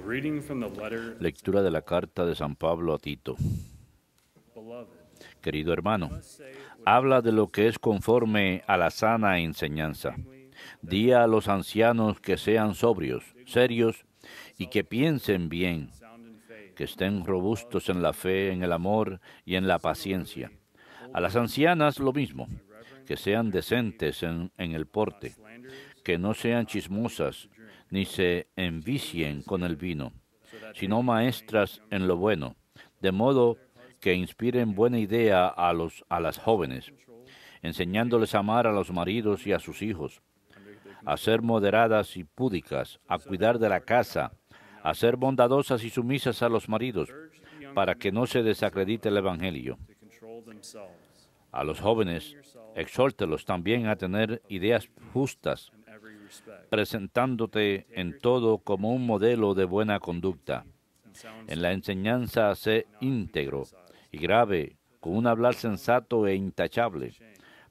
reading from the letter, Lectura de la carta de San Pablo a Tito. beloved, Querido hermano, habla de lo que es conforme a la sana enseñanza. Di a los ancianos que sean sobrios, serios y que piensen bien, sound in faith, que estén robustos en la fe, en el amor y en la paciencia. A las ancianas lo mismo, que sean decentes en el porte, slanderers, que no sean chismosas, ni se envicien con el vino, sino maestras en lo bueno, de modo que inspiren buena idea a las jóvenes, enseñándoles a amar a los maridos y a sus hijos, a ser moderadas y púdicas, a cuidar de la casa, a ser bondadosas y sumisas a los maridos, urge the young para que no se desacredite el Evangelio. to control themselves A los jóvenes, exhórtelos también a tener ideas justas, in every respect, presentándote en todo como un modelo de buena conducta. and sound En la enseñanza sé íntegro y grave, con un hablar sensato e intachable,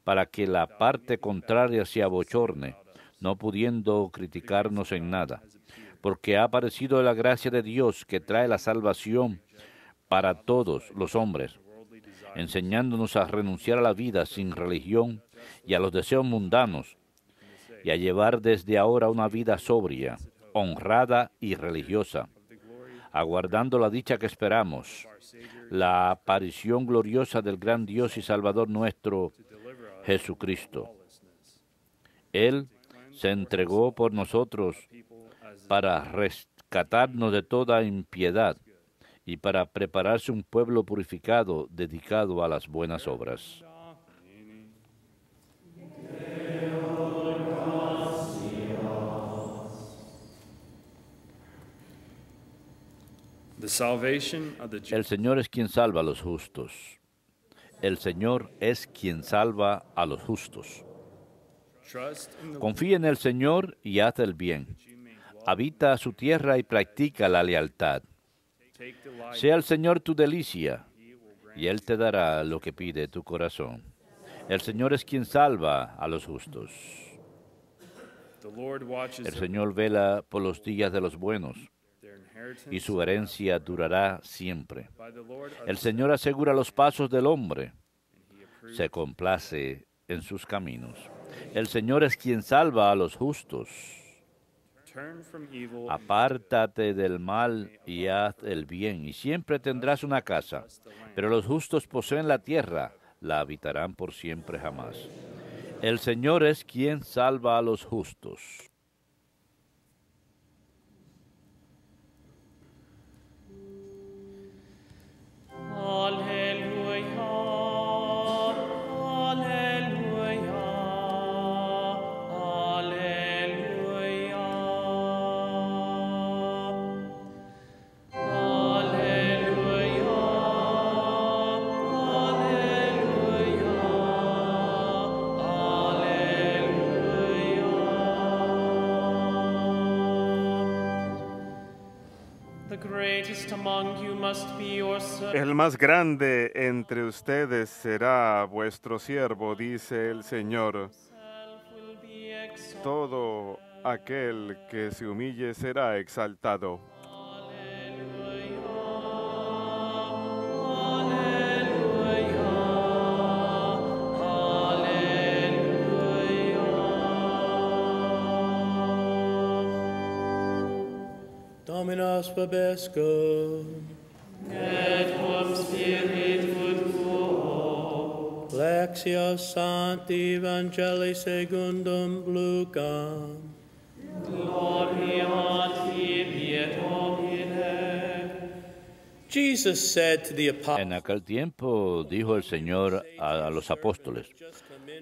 para que la parte contraria se abochorne, no pudiendo criticarnos en nada, porque ha aparecido la gracia de Dios que trae la salvación para todos los hombres, worldly desire, enseñándonos a renunciar a la vida sin religión y a los deseos mundanos, y a llevar desde ahora una vida sobria, honrada y religiosa, the glory aguardando la dicha que esperamos, of our Savior la aparición gloriosa del gran Dios y Salvador nuestro, to deliver us Jesucristo. from lawlessness. Él se entregó por nosotros People as para rescatarnos de toda impiedad y para prepararse un pueblo purificado dedicado a las buenas obras. the salvation of the El Señor es quien salva a los justos. El Señor es quien salva a los justos. trust in the Confía en el Señor y haz el bien. you may dwell. Habita su tierra y practica la lealtad. Take delight, Sea el Señor tu delicia, he will grant. y Él te dará lo que pide tu corazón. El Señor es quien salva a los justos. The Lord watches El over Señor vela por los días de los buenos, their inheritance. y su herencia durará siempre. By the Lord are El the Señor asegura los pasos del hombre, and he approves. se complace en sus caminos. El Señor es quien salva a los justos. Turn from evil and Apártate del mal y haz el bien, y siempre tendrás una casa. bless the land. Pero los justos poseen la tierra, la habitarán por siempre jamás. El Señor es quien salva a los justos. Alleluia, alleluia, alleluia. Alleluia, alleluia. The greatest among you must be your servant. El más grande entre ustedes será vuestro siervo, dice el Señor. Will be exalted. Todo aquel que se humille será exaltado. Dominus vobiscum. Et cum spiritu tuo. Lectio Sancti Evangelii secundum Lucam. Gloria a tibi et homine. Jesus said to the apostles, En aquel tiempo dijo el Señor a los apóstoles: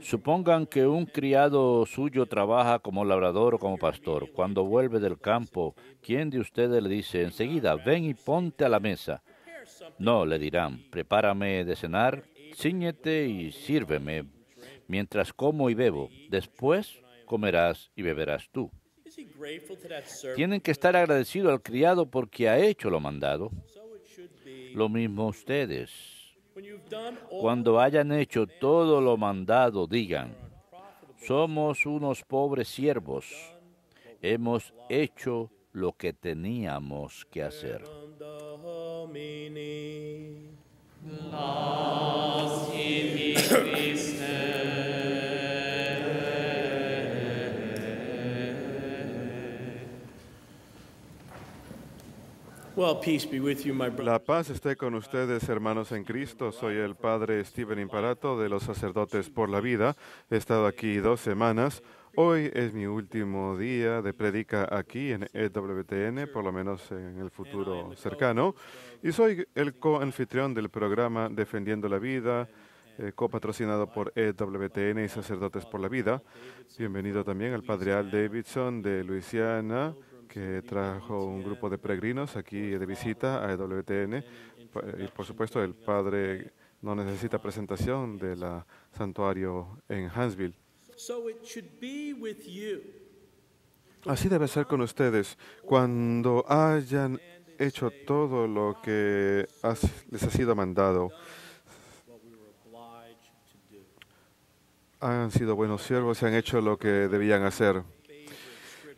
supongan que un criado suyo trabaja como labrador o como pastor. Cuando vuelve del campo, ¿quién de ustedes le dice enseguida, ven y ponte a la mesa? No, le dirán, prepárame de cenar, cíñete y sírveme, mientras como y bebo. Después comerás y beberás tú. is he grateful to that servant? Tienen que estar agradecidos al criado porque ha hecho lo mandado. So it should be. Lo mismo ustedes. When you've done all Cuando hayan hecho todo lo mandado, digan, somos unos pobres siervos. Hemos hecho lo que teníamos que hacer. Domini. Laus tibi Christe. Well, peace be with you, my brother. La paz esté con ustedes, hermanos en Cristo. Soy el padre Steven Imparato de los Sacerdotes por la Vida. He estado aquí 2 semanas. Hoy es mi último día de predica aquí en EWTN, por lo menos en el futuro cercano. Y soy el coanfitrión del programa Defendiendo la Vida, copatrocinado por EWTN y Sacerdotes por la Vida. Bienvenido también al padre Al Davidson de Luisiana, que trajo un grupo de peregrinos aquí de visita a EWTN. Y por supuesto, el padre no necesita presentación del santuario en Huntsville. So it should be with you. Así debe ser con ustedes. Cuando hayan hecho todo lo que les ha sido mandado, What we were obliged to do. han sido buenos siervos y han hecho lo que debían hacer.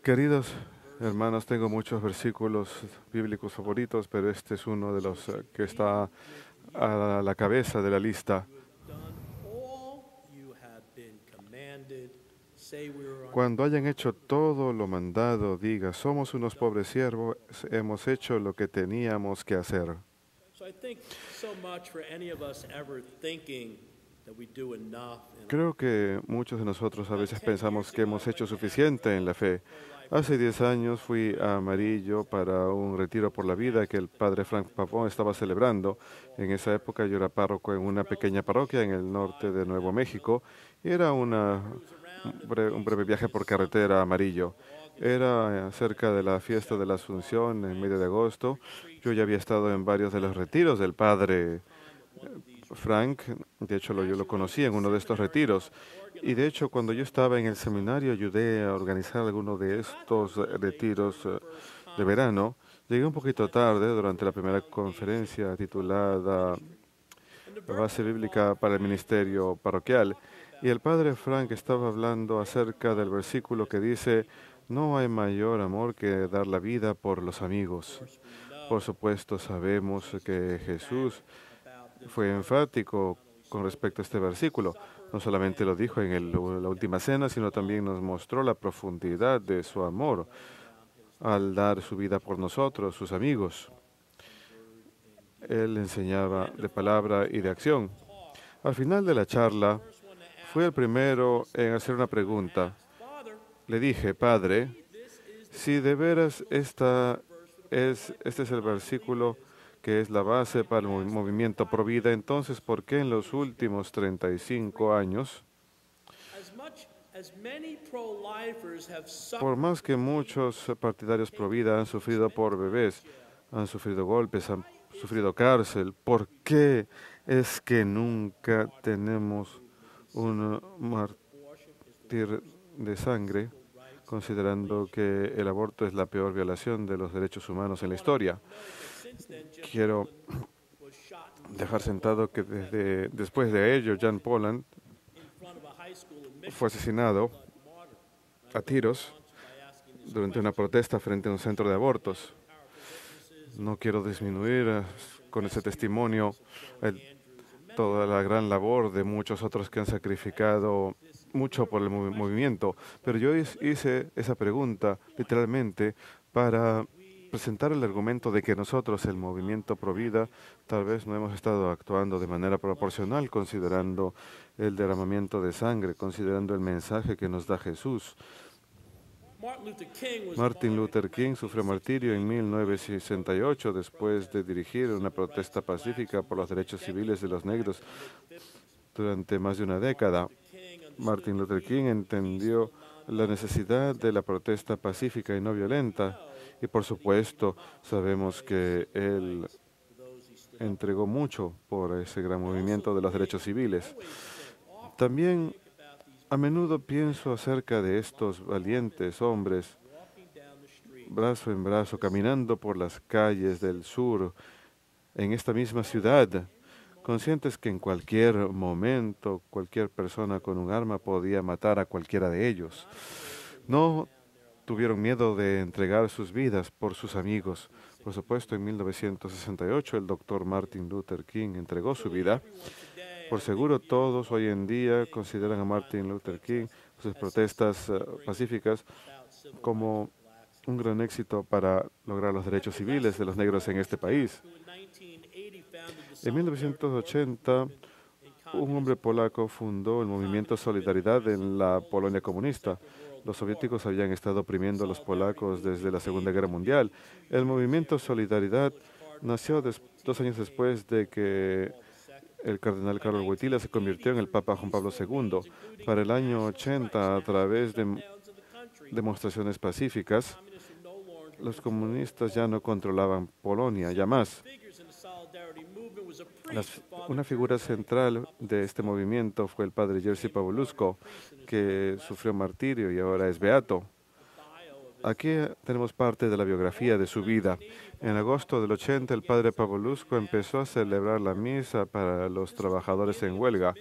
Queridos hermanos, tengo muchos versículos bíblicos favoritos, pero este es uno de los que está a la cabeza de la lista. Done all you have been commanded. Say we were on. Cuando hayan hecho todo lo mandado, diga, somos unos pobres siervos, hemos hecho lo que teníamos que hacer. So I think so much for any of us ever thinking that we do enough. Creo que muchos de nosotros a veces pensamos que hemos hecho suficiente en la fe. Hace 10 años fui a Amarillo para un retiro por la vida que el padre Frank Pavón estaba celebrando. En esa época yo era párroco en una pequeña parroquia en el norte de Nuevo México y era un breve viaje por carretera a Amarillo. Era cerca de la fiesta de la Asunción en medio de agosto. Yo ya había estado en varios de los retiros del padre Frank. De hecho, yo lo conocí en uno de estos retiros. Y de hecho, cuando yo estaba en el seminario, ayudé a organizar algunos de estos retiros de verano. Llegué un poquito tarde durante la primera conferencia titulada La base bíblica para el ministerio parroquial. Y el padre Frank estaba hablando acerca del versículo que dice, no hay mayor amor que dar la vida por los amigos. Por supuesto, sabemos que Jesús fue enfático con respecto a este versículo. No solamente lo dijo en la última cena, sino también nos mostró la profundidad de su amor al dar su vida por nosotros, sus amigos. Él enseñaba de palabra y de acción. Al final de la charla, fue el primero en hacer una pregunta. Le dije, Padre, si de veras este es el versículo que es la base para el movimiento Pro Vida, entonces, ¿por qué en los últimos 35 años, por más que muchos partidarios Pro Vida han sufrido por bebés, han sufrido golpes, han sufrido cárcel, ¿por qué es que nunca tenemos un mártir de sangre, considerando que el aborto es la peor violación de los derechos humanos en la historia? Quiero dejar sentado que después de ello, Jan Poland fue asesinado a tiros durante una protesta frente a un centro de abortos. No quiero disminuir con ese testimonio toda la gran labor de muchos otros que han sacrificado mucho por el movimiento, pero yo hice esa pregunta literalmente para presentar el argumento de que nosotros, el movimiento Pro Vida, tal vez no hemos estado actuando de manera proporcional, considerando el derramamiento de sangre, considerando el mensaje que nos da Jesús. Martin Luther King sufrió martirio en 1968 después de dirigir una protesta pacífica por los derechos civiles de los negros durante más de una década. Martin Luther King entendió la necesidad de la protesta pacífica y no violenta. Y por supuesto, sabemos que él entregó mucho por ese gran movimiento de los derechos civiles. También a menudo pienso acerca de estos valientes hombres, brazo en brazo, caminando por las calles del sur, en esta misma ciudad, conscientes que en cualquier momento, cualquier persona con un arma podía matar a cualquiera de ellos. No tuvieron miedo de entregar sus vidas por sus amigos. Por supuesto, en 1968 el doctor Martin Luther King entregó su vida. Por seguro, todos hoy en día consideran a Martin Luther King, sus protestas pacíficas, como un gran éxito para lograr los derechos civiles de los negros en este país. En 1980, un hombre polaco fundó el movimiento Solidaridad en la Polonia comunista. Los soviéticos habían estado oprimiendo a los polacos desde la Segunda Guerra Mundial. El movimiento Solidaridad nació 2 años después de que el cardenal Karol Wojtyła se convirtió en el Papa Juan Pablo II. Para el año 80, a través de demostraciones pacíficas, los comunistas ya no controlaban Polonia, ya más. Una figura central de este movimiento fue el padre Jerzy Pawluszko, que sufrió martirio y ahora es beato. Aquí tenemos parte de la biografía de su vida. En agosto del 80, el padre Pawluszko empezó a celebrar la misa para los trabajadores en huelga.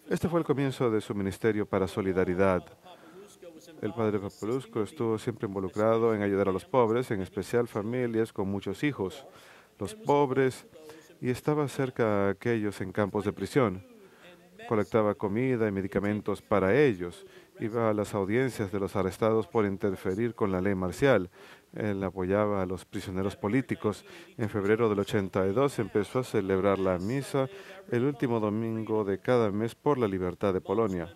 Este fue el comienzo de su ministerio para Solidaridad. El padre Pawluszko estuvo siempre involucrado en ayudar a los pobres, en especial familias con muchos hijos, los pobres, y estaba cerca a aquellos en campos de prisión. Colectaba comida y medicamentos para ellos. Iba a las audiencias de los arrestados por interferir con la ley marcial. Él apoyaba a los prisioneros políticos. En febrero del 82 empezó a celebrar la misa el último domingo de cada mes por la libertad de Polonia.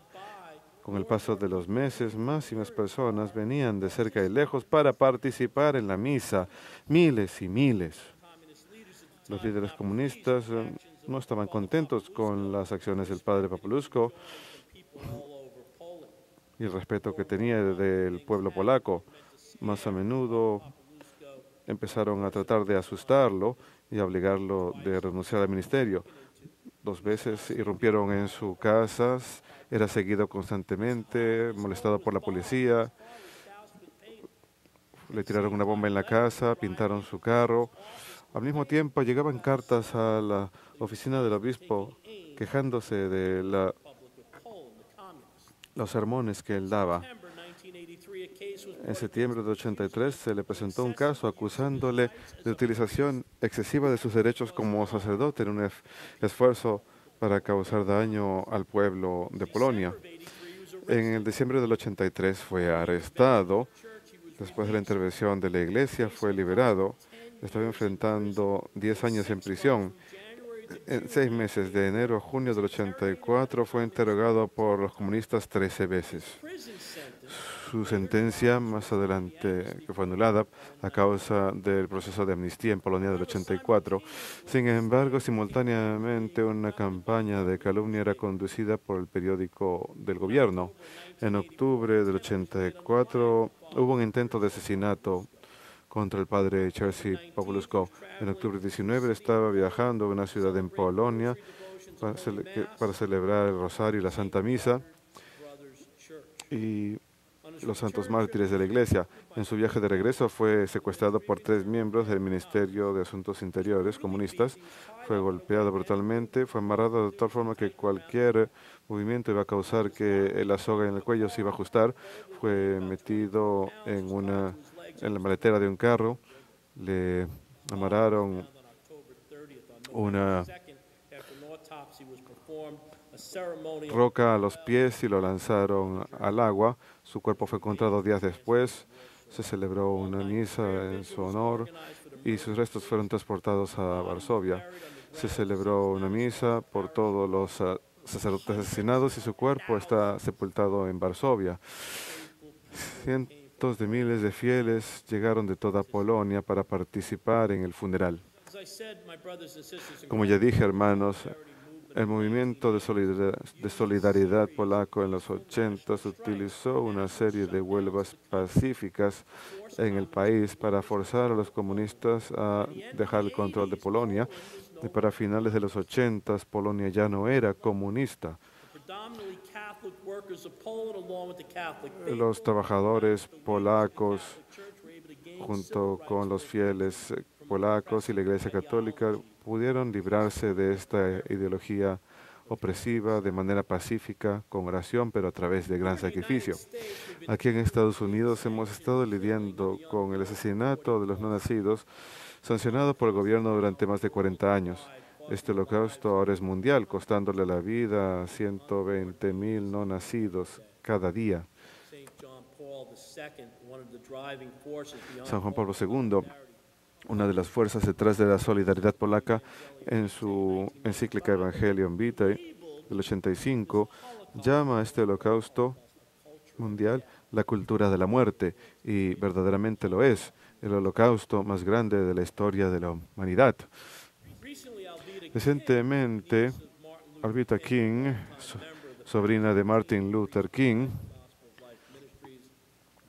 Con el paso de los meses, más y más personas venían de cerca y lejos para participar en la misa, miles y miles. Los líderes comunistas no estaban contentos con las acciones del padre Pawluszko y el respeto que tenía del pueblo polaco. Más a menudo empezaron a tratar de asustarlo y a obligarlo de renunciar al ministerio. 2 veces irrumpieron en su casa, era seguido constantemente, molestado por la policía. Le tiraron una bomba en la casa, pintaron su carro. Al mismo tiempo llegaban cartas a la oficina del obispo quejándose de los sermones que él daba. En septiembre de 83 se le presentó un caso acusándole de utilización excesiva de sus derechos como sacerdote en un esfuerzo para causar daño al pueblo de Polonia. En el diciembre del 83 fue arrestado. Después de la intervención de la iglesia fue liberado. Estaba enfrentando 10 años en prisión. En 6 meses, de enero a junio del 84, fue interrogado por los comunistas 13 veces. Su sentencia, más adelante, que fue anulada a causa del proceso de amnistía en Polonia del 84. Sin embargo, simultáneamente, una campaña de calumnia era conducida por el periódico del gobierno. En octubre del 84, hubo un intento de asesinato contra el padre Jerzy Pawluszko. En octubre 19 estaba viajando a una ciudad en Polonia para celebrar el Rosario y la Santa Misa y los santos mártires de la iglesia. En su viaje de regreso fue secuestrado por 3 miembros del Ministerio de Asuntos Interiores comunistas. Fue golpeado brutalmente, fue amarrado de tal forma que cualquier movimiento iba a causar que la soga en el cuello se iba a ajustar. Fue metido en la maletera de un carro, le amarraron una roca a los pies y lo lanzaron al agua. Su cuerpo fue encontrado días después. Se celebró una misa en su honor y sus restos fueron transportados a Varsovia. Se celebró una misa por todos los sacerdotes asesinados y su cuerpo está sepultado en Varsovia. Cientos de miles de fieles llegaron de toda Polonia para participar en el funeral. Como ya dije, hermanos, el movimiento de solidaridad polaco en los 80 utilizó una serie de huelgas pacíficas en el país para forzar a los comunistas a dejar el control de Polonia. Y para finales de los 80, Polonia ya no era comunista. Los trabajadores polacos, junto con los fieles polacos y la Iglesia Católica, pudieron librarse de esta ideología opresiva de manera pacífica, con oración, pero a través de gran sacrificio. Aquí en Estados Unidos hemos estado lidiando con el asesinato de los no nacidos, sancionado por el gobierno durante más de 40 años. Este holocausto ahora es mundial, costándole la vida a 120,000 no nacidos cada día. San Juan Pablo II, una de las fuerzas detrás de la solidaridad polaca, en su encíclica Evangelium Vitae del 85, llama a este holocausto mundial la cultura de la muerte, y verdaderamente lo es, el holocausto más grande de la historia de la humanidad. Recientemente, Alvita King, sobrina de Martin Luther King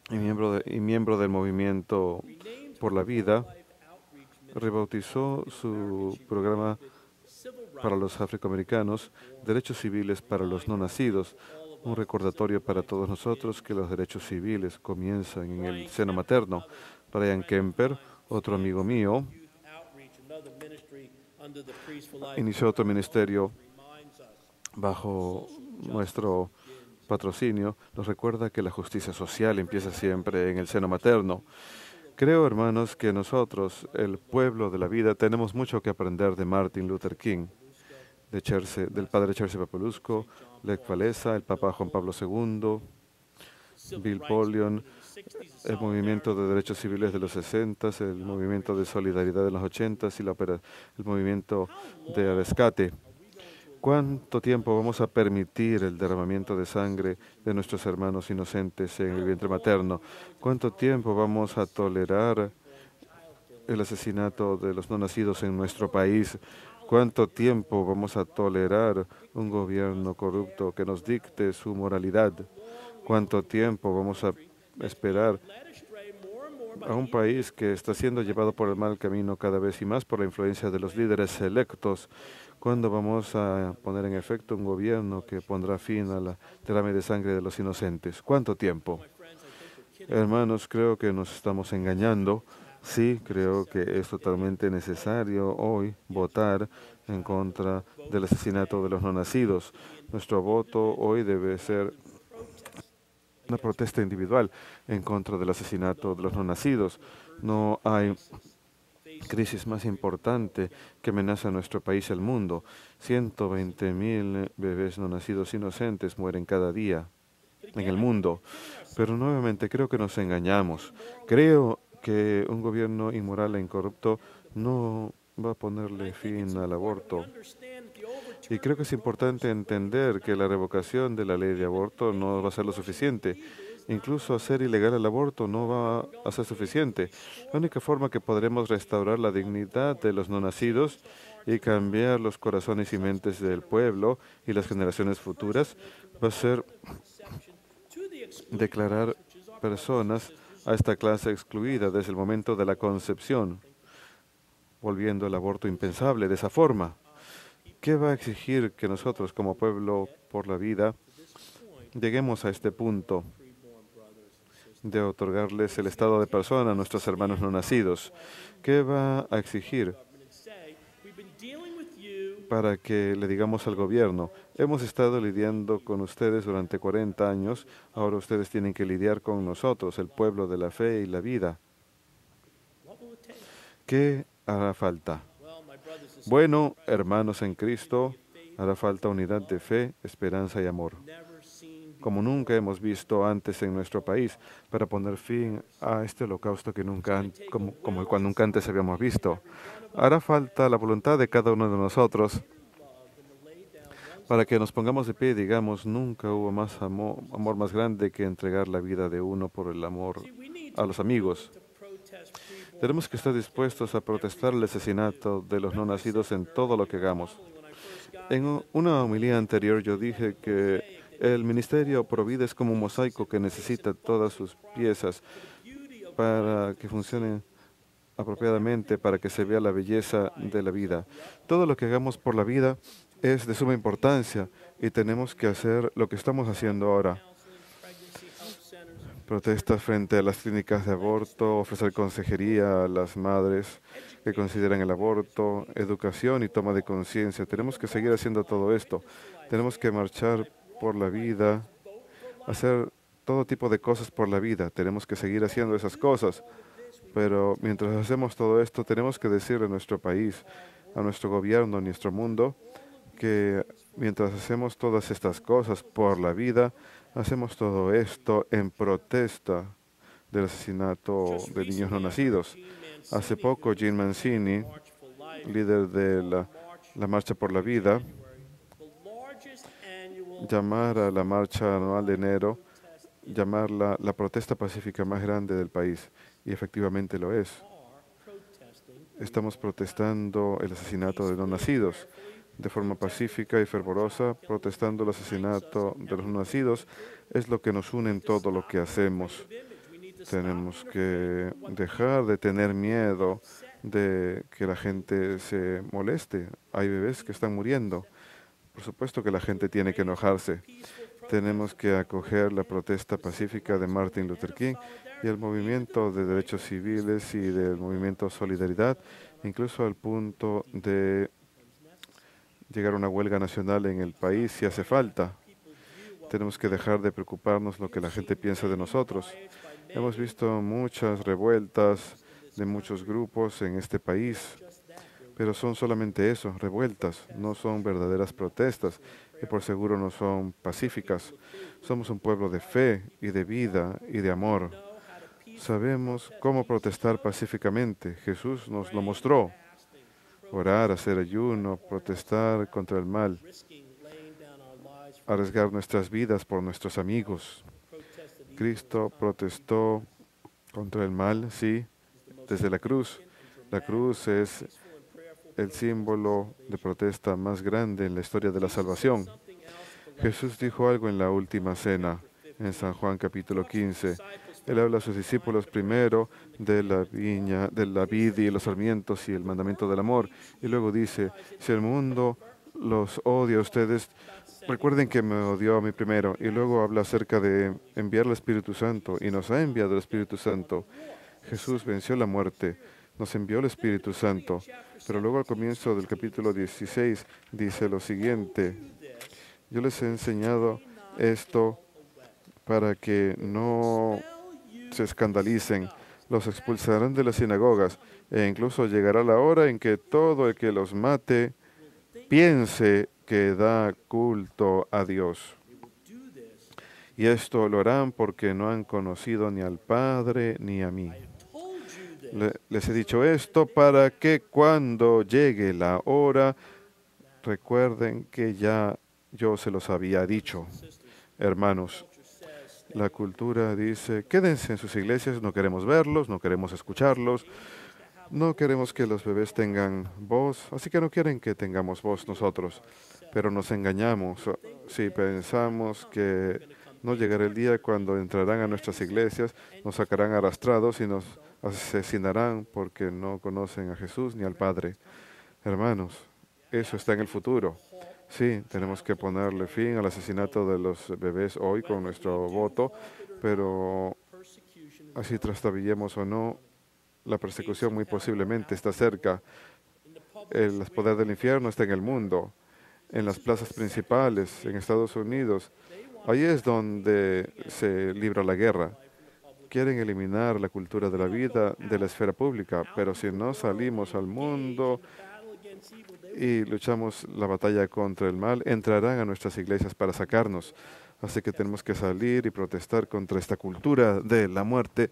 y miembro del movimiento por la vida, rebautizó su programa para los afroamericanos, Derechos Civiles para los No Nacidos, un recordatorio para todos nosotros que los derechos civiles comienzan en el seno materno. Brian Kemper, otro amigo mío, inició otro ministerio bajo nuestro patrocinio. Nos recuerda que la justicia social empieza siempre en el seno materno. Creo, hermanos, que nosotros, el pueblo de la vida, tenemos mucho que aprender de Martin Luther King, del padre Jerzy Papalusko, Lech Walesa, el Papa Juan Pablo II, Bill Polion, el movimiento de derechos civiles de los 60, el movimiento de solidaridad de los 80 y el movimiento de rescate. ¿Cuánto tiempo vamos a permitir el derramamiento de sangre de nuestros hermanos inocentes en el vientre materno? ¿Cuánto tiempo vamos a tolerar el asesinato de los no nacidos en nuestro país? ¿Cuánto tiempo vamos a tolerar un gobierno corrupto que nos dicte su moralidad? ¿Cuánto tiempo vamos a esperar a un país que está siendo llevado por el mal camino cada vez y más por la influencia de los líderes electos? ¿Cuándo vamos a poner en efecto un gobierno que pondrá fin a la derrame de sangre de los inocentes? ¿Cuánto tiempo? Hermanos, creo que nos estamos engañando. Sí, creo que es totalmente necesario hoy votar en contra del asesinato de los no nacidos. Nuestro voto hoy debe ser una protesta individual en contra del asesinato de los no nacidos. No hay crisis más importante que amenaza a nuestro país y al mundo. 120,000 bebés no nacidos inocentes mueren cada día en el mundo. Pero nuevamente creo que nos engañamos. Creo que un gobierno inmoral e incorrupto no va a ponerle fin al aborto. Y creo que es importante entender que la revocación de la ley de aborto no va a ser lo suficiente. Incluso hacer ilegal el aborto no va a ser suficiente. La única forma que podremos restaurar la dignidad de los no nacidos y cambiar los corazones y mentes del pueblo y las generaciones futuras va a ser declarar personas a esta clase excluida desde el momento de la concepción, volviendo el aborto impensable de esa forma. ¿Qué va a exigir que nosotros, como pueblo por la vida, lleguemos a este punto de otorgarles el estado de persona a nuestros hermanos no nacidos? ¿Qué va a exigir para que le digamos al gobierno: hemos estado lidiando con ustedes durante 40 años, ahora ustedes tienen que lidiar con nosotros, el pueblo de la fe y la vida? ¿Qué hará falta? Bueno, hermanos en Cristo, hará falta unidad de fe, esperanza y amor, como nunca hemos visto antes en nuestro país, para poner fin a este holocausto que como el cual nunca antes habíamos visto. Hará falta la voluntad de cada uno de nosotros para que nos pongamos de pie y digamos: nunca hubo más amor más grande que entregar la vida de uno por el amor a los amigos. Tenemos que estar dispuestos a protestar el asesinato de los no nacidos en todo lo que hagamos. En una homilía anterior yo dije que el ministerio Provida es como un mosaico que necesita todas sus piezas para que funcione apropiadamente, para que se vea la belleza de la vida. Todo lo que hagamos por la vida es de suma importancia y tenemos que hacer lo que estamos haciendo ahora. protestas frente a las clínicas de aborto, ofrecer consejería a las madres que consideran el aborto, educación y toma de conciencia. Tenemos que seguir haciendo todo esto. Tenemos que marchar por la vida, hacer todo tipo de cosas por la vida. Tenemos que seguir haciendo esas cosas. Pero mientras hacemos todo esto, tenemos que decirle a nuestro país, a nuestro gobierno, a nuestro mundo, que mientras hacemos todas estas cosas por la vida, hacemos todo esto en protesta del asesinato de niños no nacidos. Hace poco, Gene Mancini, líder de la Marcha por la Vida, llamar a la marcha anual de enero, llamarla la protesta pacífica más grande del país. Y efectivamente lo es. Estamos protestando el asesinato de no nacidos de forma pacífica y fervorosa, protestando el asesinato de los no nacidos. Es lo que nos une en todo lo que hacemos. Tenemos que dejar de tener miedo de que la gente se moleste. Hay bebés que están muriendo. Por supuesto que la gente tiene que enojarse. Tenemos que acoger la protesta pacífica de Martin Luther King y el movimiento de derechos civiles y del movimiento Solidaridad, incluso al punto de llegar a una huelga nacional en el país si hace falta. Tenemos que dejar de preocuparnos lo que la gente piensa de nosotros. Hemos visto muchas revueltas de muchos grupos en este país, pero son solamente eso, revueltas, no son verdaderas protestas y por seguro no son pacíficas. Somos un pueblo de fe y de vida y de amor. Sabemos cómo protestar pacíficamente. Jesús nos lo mostró. Orar, hacer ayuno, protestar contra el mal, arriesgar nuestras vidas por nuestros amigos. Cristo protestó contra el mal, sí, desde la cruz. La cruz es el símbolo de protesta más grande en la historia de la salvación. Jesús dijo algo en la última cena, en San Juan capítulo 15. Él habla a sus discípulos primero de la viña, de la vid y los sarmientos y el mandamiento del amor. Y luego dice, si el mundo los odia a ustedes, recuerden que me odió a mí primero. Y luego habla acerca de enviar al Espíritu Santo. Y nos ha enviado el Espíritu Santo. Jesús venció la muerte. Nos envió el Espíritu Santo. Pero luego al comienzo del capítulo 16 dice lo siguiente. Yo les he enseñado esto para que no se escandalicen. Los expulsarán de las sinagogas e incluso llegará la hora en que todo el que los mate piense que da culto a Dios. Y esto lo harán porque no han conocido ni al Padre ni a mí. Les he dicho esto para que cuando llegue la hora recuerden que ya yo se los había dicho. Hermanos, la cultura dice, quédense en sus iglesias, no queremos verlos, no queremos escucharlos, no queremos que los bebés tengan voz, así que no quieren que tengamos voz nosotros. Pero nos engañamos si pensamos que no llegará el día cuando entrarán a nuestras iglesias, nos sacarán arrastrados y nos asesinarán porque no conocen a Jesús ni al Padre. Hermanos, eso está en el futuro. Sí, tenemos que ponerle fin al asesinato de los bebés hoy con nuestro voto, pero así trastabillemos o no, la persecución muy posiblemente está cerca. El poder del infierno está en el mundo, en las plazas principales, en Estados Unidos. Ahí es donde se libra la guerra. Quieren eliminar la cultura de la vida de la esfera pública, pero si no salimos al mundo y luchamos la batalla contra el mal, entrarán a nuestras iglesias para sacarnos. Así que tenemos que salir y protestar contra esta cultura de la muerte,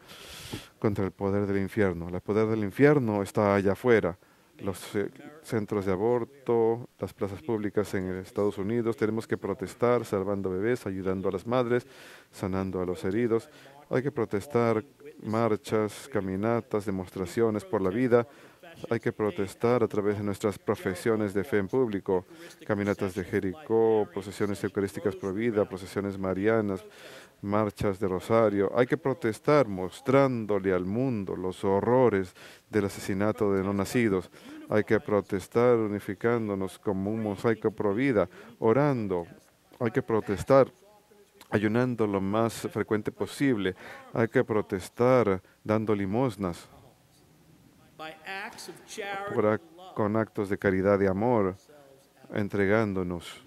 contra el poder del infierno. El poder del infierno está allá afuera. Los centros de aborto, las plazas públicas en Estados Unidos. Tenemos que protestar salvando bebés, ayudando a las madres, sanando a los heridos. Hay que protestar marchas, caminatas, demostraciones por la vida. Hay que protestar a través de nuestras profesiones de fe en público, caminatas de Jericó, procesiones eucarísticas pro vida, procesiones marianas, marchas de rosario. Hay que protestar mostrándole al mundo los horrores del asesinato de no nacidos. Hay que protestar unificándonos como un mosaico pro vida, orando. Hay que protestar ayunando lo más frecuente posible. Hay que protestar dando limosnas by acts of charity por ac- and love. con actos de caridad y amor, entregándonos.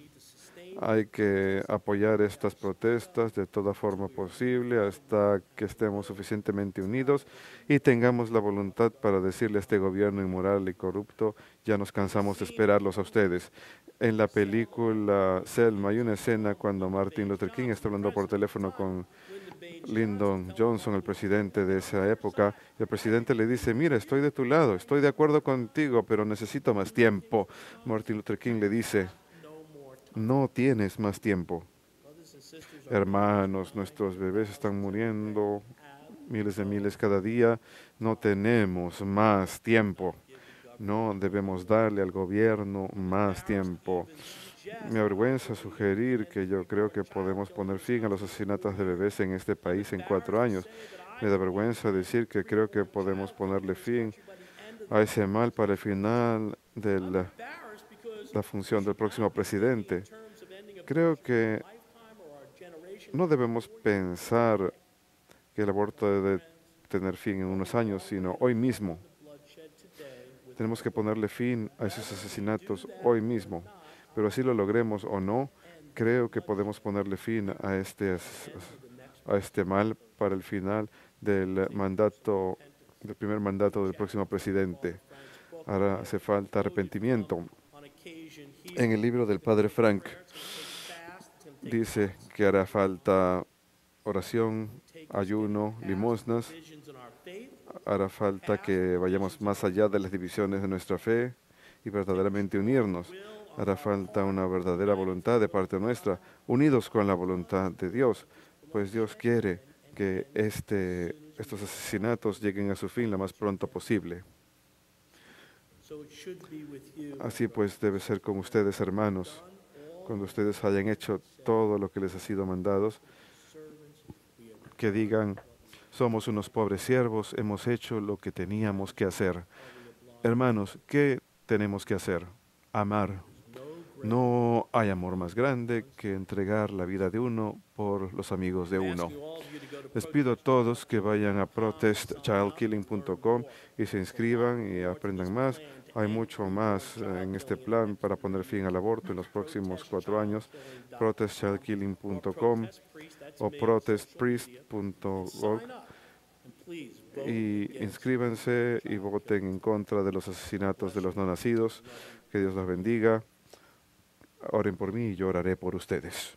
Hay que apoyar estas protestas de toda forma posible hasta que estemos suficientemente unidos y tengamos la voluntad para decirle a este gobierno inmoral y corrupto, ya nos cansamos de esperarlos a ustedes. En la película Selma hay una escena cuando Martin Luther King está hablando por teléfono con Lyndon Johnson, el presidente de esa época, y el presidente le dice, mira, estoy de tu lado, estoy de acuerdo contigo, pero necesito más tiempo. Martin Luther King le dice, no tienes más tiempo. Hermanos, nuestros bebés están muriendo, miles de miles cada día. No tenemos más tiempo. No debemos darle al gobierno más tiempo. Me avergüenza sugerir que yo creo que podemos poner fin a los asesinatos de bebés en este país en 4 años. Me da vergüenza decir que creo que podemos ponerle fin a ese mal para el final de la función del próximo presidente. Creo que no debemos pensar que el aborto debe tener fin en unos años, sino hoy mismo. Tenemos que ponerle fin a esos asesinatos hoy mismo. Pero así lo logremos o no, creo que podemos ponerle fin a este mal para el final del primer mandato del próximo presidente. Ahora hace falta arrepentimiento. En el libro del padre Frank dice que hará falta oración, ayuno, limosnas. Hará falta que vayamos más allá de las divisiones de nuestra fe y verdaderamente unirnos. Hará falta una verdadera voluntad de parte nuestra, unidos con la voluntad de Dios, pues Dios quiere que estos asesinatos lleguen a su fin lo más pronto posible. Así pues debe ser con ustedes, hermanos, cuando ustedes hayan hecho todo lo que les ha sido mandado, que digan, somos unos pobres siervos, hemos hecho lo que teníamos que hacer. Hermanos, ¿qué tenemos que hacer? Amar. No hay amor más grande que entregar la vida de uno por los amigos de uno. Les pido a todos que vayan a protestchildkilling.com y se inscriban y aprendan más. Hay mucho más en este plan para poner fin al aborto en los próximos 4 años. protestchildkilling.com o protestpriest.org y inscríbanse y voten en contra de los asesinatos de los no nacidos. Que Dios los bendiga. Oren por mí y yo oraré por ustedes.